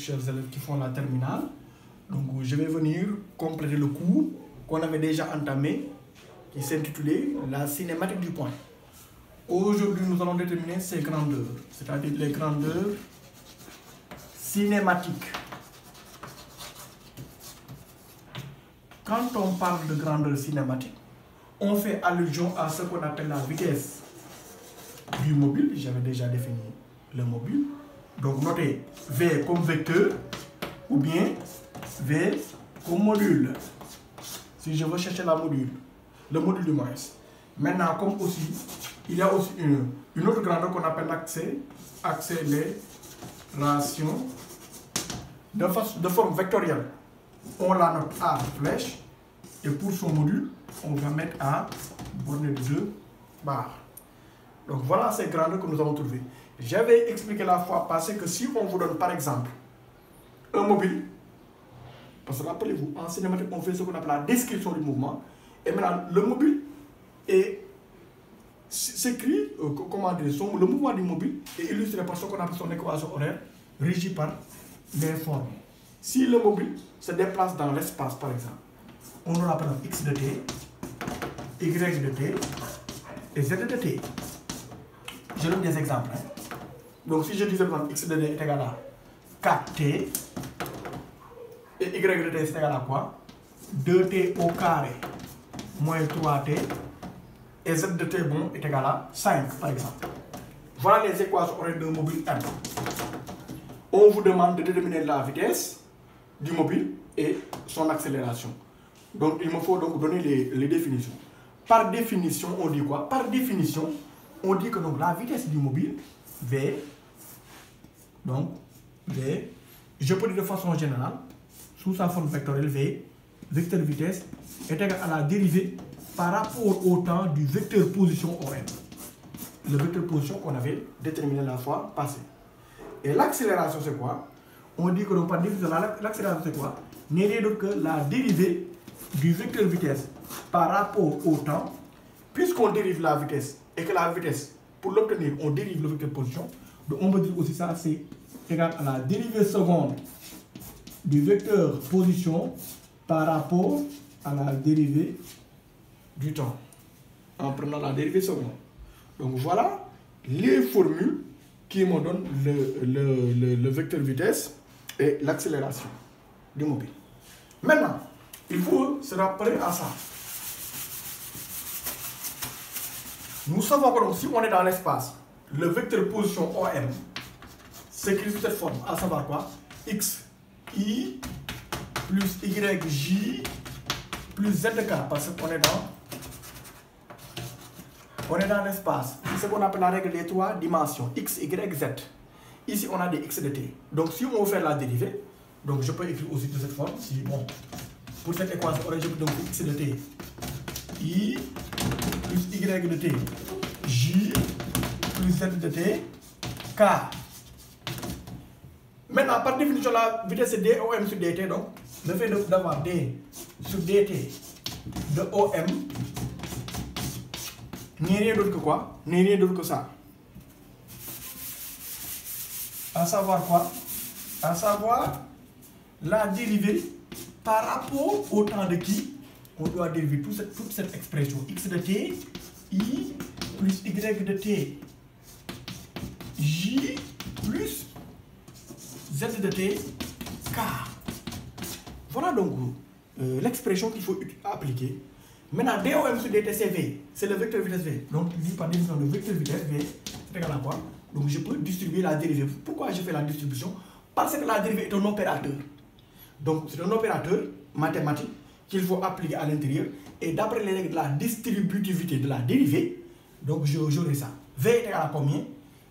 chers élèves qui font la terminale. Donc, je vais venir compléter le cours qu'on avait déjà entamé, qui s'intitulait la cinématique du point. Aujourd'hui, nous allons déterminer ces grandeurs, c'est-à-dire les grandeurs cinématiques. Quand on parle de grandeur cinématique, on fait allusion à ce qu'on appelle la vitesse du mobile. J'avais déjà défini le mobile. Donc, notez V comme vecteur ou bien V comme module. Si je veux chercher le module du moins. Maintenant, comme aussi, il y a aussi une autre grandeur qu'on appelle accélération de forme vectorielle. On la note à flèche et pour son module, on va mettre à borne de 2 barres. Donc voilà ces grandeurs que nous avons trouvées. J'avais expliqué la fois passée que si on vous donne par exemple un mobile, parce que rappelez-vous, en cinématique, on fait ce qu'on appelle la description du mouvement. Et maintenant, le mobile s'écrit, le mouvement du mobile est illustré par ce qu'on appelle son équation horaire, régie par les formes. Si le mobile se déplace dans l'espace, par exemple, on aura par exemple x de t, y de t et z de t. Je donne des exemples. Donc, si je disais par exemple x de t est égal à 4t, et y de t c'est égal à quoi? 2t au carré moins 3t, et z de t bon est égal à 5, par exemple. Voilà les équations horaires d'un mobile M. On vous demande de déterminer la vitesse du mobile et son accélération. Donc, il me faut donc donner les définitions. Par définition, on dit quoi? Par définition, on dit que donc, la vitesse du mobile, V, donc V, je peux dire de façon générale, sous sa forme vectorielle V, vecteur vitesse, est égal à la dérivée par rapport au temps du vecteur position OM. Le vecteur position qu'on avait déterminé la fois passée. Et l'accélération, c'est quoi? On dit que donc, par définition, l'accélération, c'est quoi? N'est rien d'autre que la dérivée du vecteur vitesse par rapport au temps, puisqu'on dérive la vitesse et que la vitesse, pour l'obtenir, on dérive le vecteur position. Donc, on peut dire aussi ça, c'est égal à la dérivée seconde du vecteur position par rapport à la dérivée du temps, en prenant la dérivée seconde. Donc, voilà les formules qui me donnent le vecteur vitesse et l'accélération du mobile. Maintenant, il faut se rappeler à ça. Nous savons que donc, si on est dans l'espace, le vecteur position OM s'écrit sous cette forme, à savoir quoi? X, I, plus Y, J, plus ZK, parce qu'on est dans l'espace. C'est ce qu'on appelle la règle des 3 dimensions, X, Y, Z. Ici, on a des X de T. Donc, si on veut faire la dérivée, donc je peux écrire aussi de cette forme. Si, bon, pour cette équation, je peux donc X de T, I, plus Y de T, J, plus Z de T, K. Maintenant, par définition, la vitesse c'est dOm sur dt. Donc, le fait d'avoir d sur dt de OM n'est rien d'autre que quoi? N'est rien d'autre que ça. À savoir quoi? À savoir la dérivée par rapport au temps de qui? On doit dériver toute cette expression x de t, i, plus y de t, j, plus z de t, k. Voilà donc l'expression qu'il faut appliquer. Maintenant, dOm sur dt, c'est v. C'est le vecteur vitesse v. Donc, dit par définition, le vecteur vitesse v, c'est égal à quoi? Donc, je peux distribuer la dérivée. Pourquoi je fais la distribution? Parce que la dérivée est un opérateur. Donc, c'est un opérateur mathématique qu'il faut appliquer à l'intérieur. Et d'après les règles de la distributivité de la dérivée, donc j'aurai ça. V est égal à combien?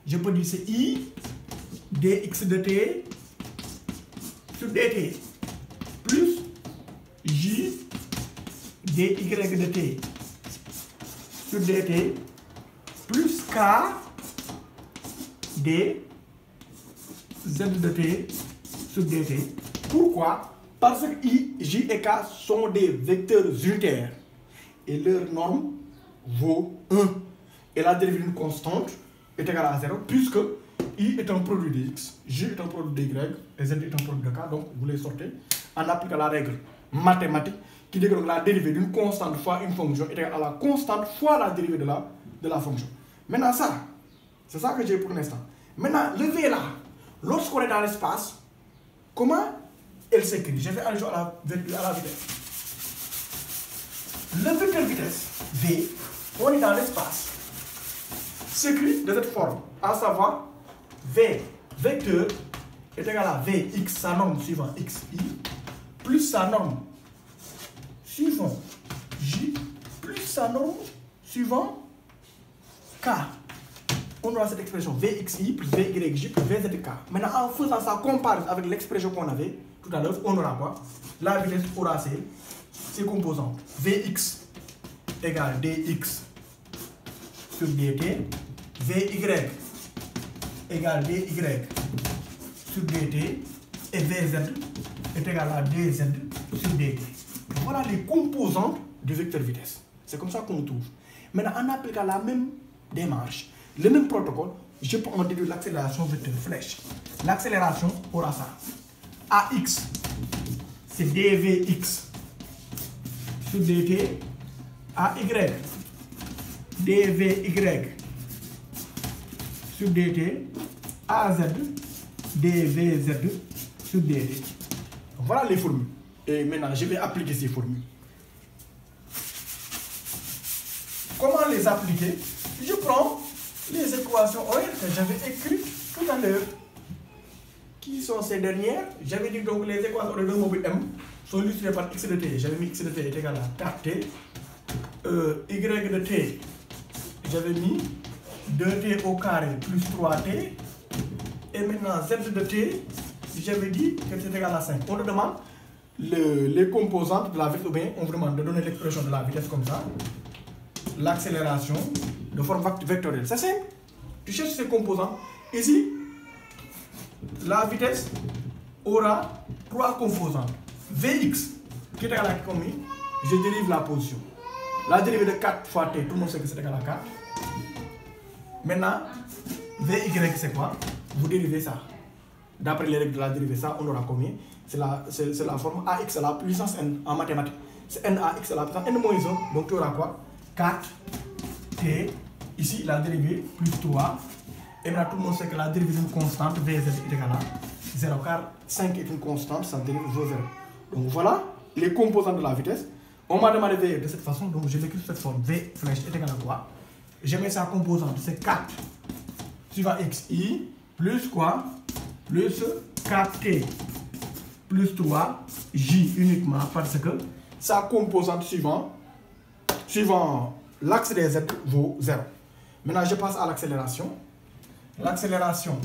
Je peux dire c'est I dx de t sur dt plus J dy de t sur dt plus K d z de t sur dt. Pourquoi? Parce que I, J et K sont des vecteurs unitaires et leur norme vaut 1. Et la dérivée d'une constante est égale à 0 puisque I est un produit de X, J est un produit de Y, et Z est un produit de K. Donc, vous les sortez en appliquant la règle mathématique qui dit que la dérivée d'une constante fois une fonction est égale à la constante fois la dérivée de la fonction. Maintenant, ça, c'est ça que j'ai pour l'instant. Maintenant, le V là, lorsqu'on est dans l'espace, comment elle s'écrit? Je vais aller à la vitesse. Le vecteur vitesse, V, on est dans l'espace, s'écrit de cette forme, à savoir V vecteur est égal à Vx, sa norme suivant xi, plus sa norme suivant j, plus sa norme suivant k. On aura cette expression Vxi plus Vyj plus Vzk. Maintenant, en faisant ça comparaison avec l'expression qu'on avait tout à l'heure, on aura quoi? La vitesse aura ses composantes. Vx égale dx sur dt, Vy égale dy sur dt, et Vz est égal à dz sur dt. Voilà les composantes du vecteur vitesse. C'est comme ça qu'on trouve. Maintenant, en appliquant la même démarche, le même protocole, je peux en déduire l'accélération vecteur flèche. L'accélération aura ça. AX, c'est dvx sur dt. AY, dvy sur dt. AZ, dvz sur dt. Voilà les formules. Et maintenant, je vais appliquer ces formules. Comment les appliquer? Je prends les équations horaires que j'avais écrites tout à l'heure. Qui sont ces dernières? J'avais dit donc les équations horaires de mobile M sont illustrées par x de t. J'avais mis x de t est égal à 4t. Y de t, j'avais mis 2t au carré plus 3t. Et maintenant, z de t, j'avais dit que c'est égal à 5. On te demande les composantes de la vitesse, ou bien on vous demande de donner l'expression de la vitesse comme ça. L'accélération de forme vectorielle. C'est simple. Tu cherches ces composants. Ici, la vitesse aura 3 composantes. Vx, qui est égal à combien? Je dérive la position. La dérivée de 4 fois t, tout le monde sait que c'est égal à 4. Maintenant, Vy, c'est quoi? Vous dérivez ça. D'après les règles de la dérivée, ça, on aura combien? C'est la forme ax à la puissance n en mathématiques. C'est n ax à la puissance n moins 1. Donc tu auras quoi? 4t, ici la dérivée plus 3. Et maintenant tout le monde sait que la dérivée d'une constante Vz est égale à 0, car 5 est une constante, ça dérive vaut 0. Donc voilà les composantes de la vitesse. On m'a demandé V de cette façon, donc je l'écris de cette forme. V flèche est égal à quoi? Je mets sa composante, c'est 4 suivant xi plus quoi? Plus 4t plus 3 j uniquement, parce que sa composante suivant l'axe des z vaut 0. Maintenant, je passe à l'accélération. L'accélération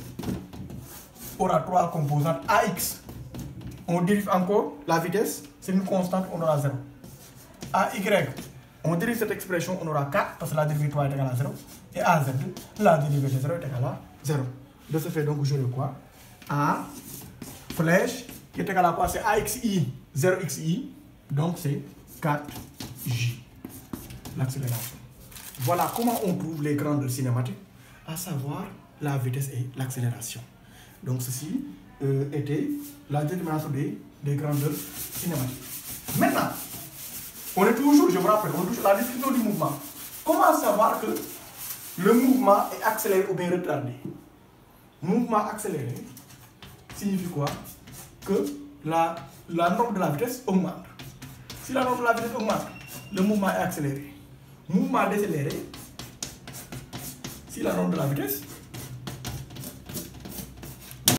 aura 3 composantes. AX, on dérive encore la vitesse, c'est une constante, on aura 0. AY, on dérive cette expression, on aura 4 parce que la dérivée 3 est égale à 0. Et AZ, la dérivée de 0 est égale à 0. De ce fait, donc, j'aurai quoi? A flèche qui est égal à quoi? C'est AXI, 0XI, donc c'est 4J. L'accélération. Voilà comment on trouve les grandeurs cinématiques, à savoir la vitesse et l'accélération. Donc ceci était la détermination des grandeurs cinématiques. Maintenant, on est toujours, je vous rappelle, on touche la description du mouvement. Comment savoir que le mouvement est accéléré ou bien retardé? Mouvement accéléré signifie quoi? Que la norme de la vitesse augmente. Si la norme de la vitesse augmente, le mouvement est accéléré. Mouvement décéléré, si la norme de la vitesse